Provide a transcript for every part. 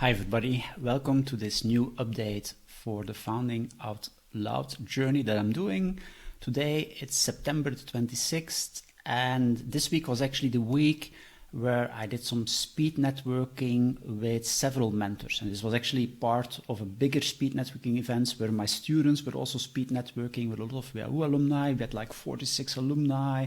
Hi everybody, welcome to this new update for the Founding Out Loud journey that I'm doing. Today it's September the 26th and this week was actually the week where I did some speed networking with several mentors, and this was actually part of a bigger speed networking events where my students were also speed networking with a lot of WHU alumni. We had like 46 alumni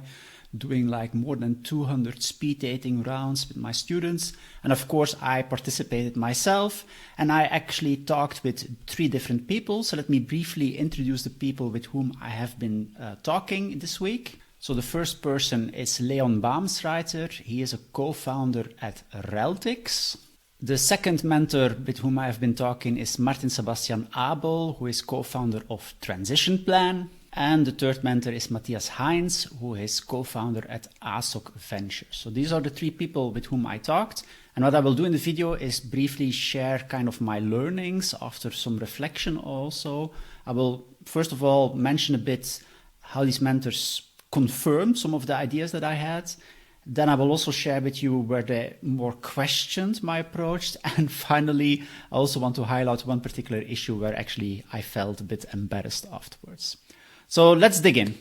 doing like more than 200 speed dating rounds with my students, and of course I participated myself, and I actually talked with 3 different people. So let me briefly introduce the people with whom I have been talking this week. So the first person is Leon Baamsreiter. He is a co-founder at Reltix. The second mentor with whom I have been talking is Martin Sebastian Abel, who is co-founder of Transition Plan. And the third mentor is Matthias Heinz, who is co-founder at ASOC Ventures. So these are the 3 people with whom I talked. And what I will do in the video is briefly share kind of my learnings after some reflection also. I will first of all mention a bit how these mentors confirmed some of the ideas that I had. Then I will also share with you where they more questioned my approach. And finally, I also want to highlight one particular issue where actually I felt a bit embarrassed afterwards. So let's dig in.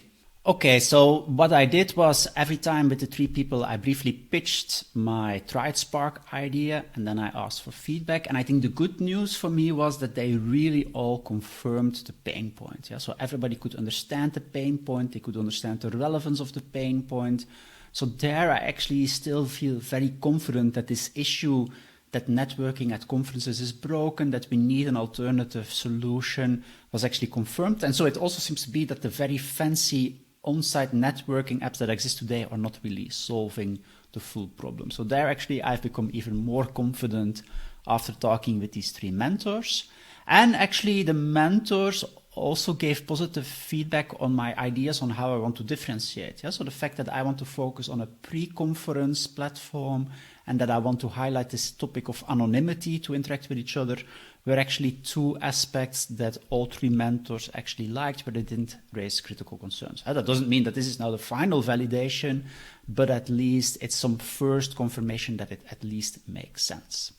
Okay, so what I did was every time with the 3 people, I briefly pitched my TriedSpark idea and then I asked for feedback. And I think the good news for me was that they really all confirmed the pain point. Yeah? So everybody could understand the pain point. They could understand the relevance of the pain point. So there I actually still feel very confident that this issue that networking at conferences is broken, that we need an alternative solution was actually confirmed. And so it also seems to be that the very fancy on-site networking apps that exist today are not really solving the full problem. So there actually I've become even more confident after talking with these 3 mentors. And actually the mentors also gave positive feedback on my ideas on how I want to differentiate. Yeah? So the fact that I want to focus on a pre-conference platform and that I want to highlight this topic of anonymity to interact with each other were actually 2 aspects that all 3 mentors actually liked, but they didn't raise critical concerns. That doesn't mean that this is now the final validation, but at least it's some first confirmation that it at least makes sense.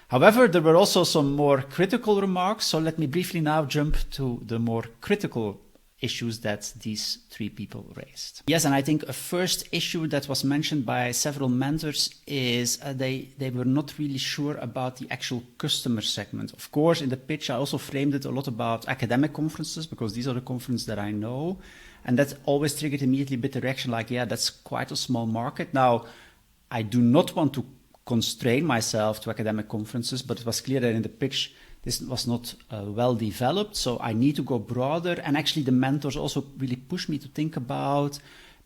However, there were also some more critical remarks, so let me briefly now jump to the more critical issues that these 3 people raised. Yes, and I think a first issue that was mentioned by several mentors is they were not really sure about the actual customer segment. Of course, in the pitch, I also framed it a lot about academic conferences because these are the conferences that I know. And that always triggered immediately a bit the reaction like, yeah, that's quite a small market. Now, I do not want to constrain myself to academic conferences, but it was clear that in the pitch, this was not well developed, so I need to go broader. And actually the mentors also really pushed me to think about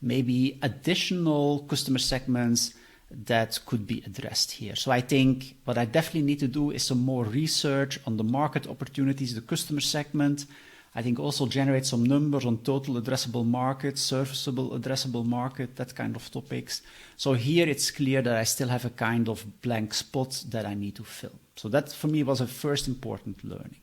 maybe additional customer segments that could be addressed here. So I think what I definitely need to do is some more research on the market opportunities, the customer segment. I think also generate some numbers on total addressable market, serviceable addressable market, that kind of topics. So here it's clear that I still have a kind of blank spot that I need to fill. So that for me was a first important learning.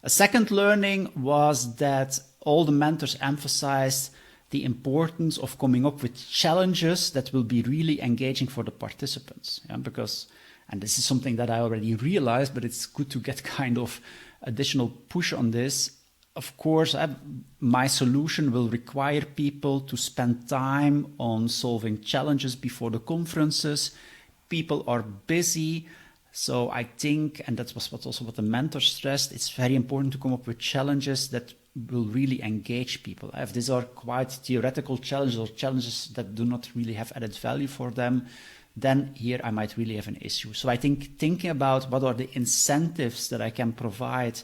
A second learning was that all the mentors emphasized the importance of coming up with challenges that will be really engaging for the participants. Yeah, because, and this is something that I already realized, but it's good to get kind of additional push on this. Of course, my solution will require people to spend time on solving challenges before the conferences. People are busy. So I think, and that was what the mentor stressed, it's very important to come up with challenges that will really engage people. If these are quite theoretical challenges or challenges that do not really have added value for them, then here I might really have an issue. So I think thinking about what are the incentives that I can provide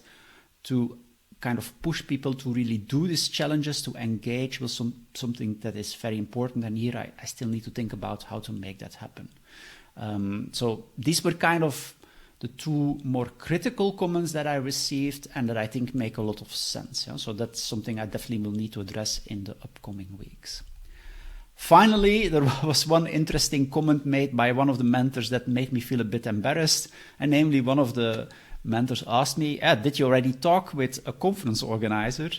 to kind of push people to really do these challenges, to engage with something that is very important. And here I still need to think about how to make that happen. So these were kind of the 2 more critical comments that I received and that I think make a lot of sense. Yeah? So that's something I definitely will need to address in the upcoming weeks. Finally, there was one interesting comment made by one of the mentors that made me feel a bit embarrassed. And namely, one of the mentors asked me, did you already talk with a conference organizer?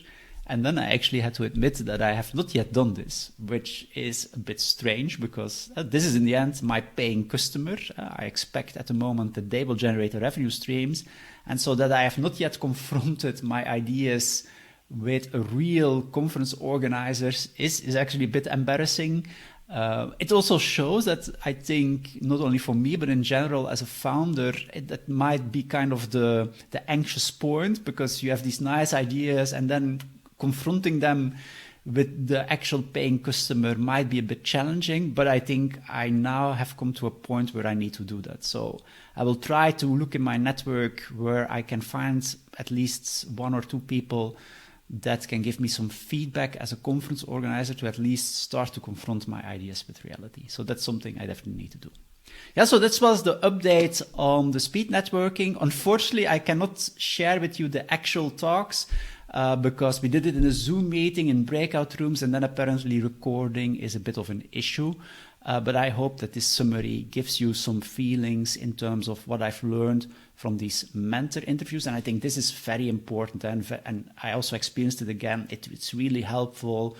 And then I actually had to admit that I have not yet done this, which is a bit strange because this is in the end my paying customer. I expect at the moment that they will generate the revenue streams. And so that I have not yet confronted my ideas with a real conference organizers is actually a bit embarrassing. It also shows that I think not only for me, but in general as a founder, that might be kind of the anxious point, because you have these nice ideas and then confronting them with the actual paying customer might be a bit challenging. But I think I now have come to a point where I need to do that. So I will try to look in my network where I can find at least one or two people that can give me some feedback as a conference organizer to at least start to confront my ideas with reality. So that's something I definitely need to do. Yeah, so this was the update on the speed networking. Unfortunately, I cannot share with you the actual talks because we did it in a Zoom meeting in breakout rooms, and then apparently recording is a bit of an issue. But I hope that this summary gives you some feelings in terms of what I've learned from these mentor interviews. And I think this is very important. And I also experienced it again. It's really helpful.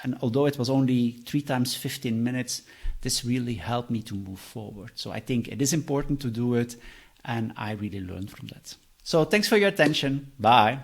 And although it was only 3 times 15 minutes, this really helped me to move forward. So I think it is important to do it. And I really learned from that. So thanks for your attention. Bye.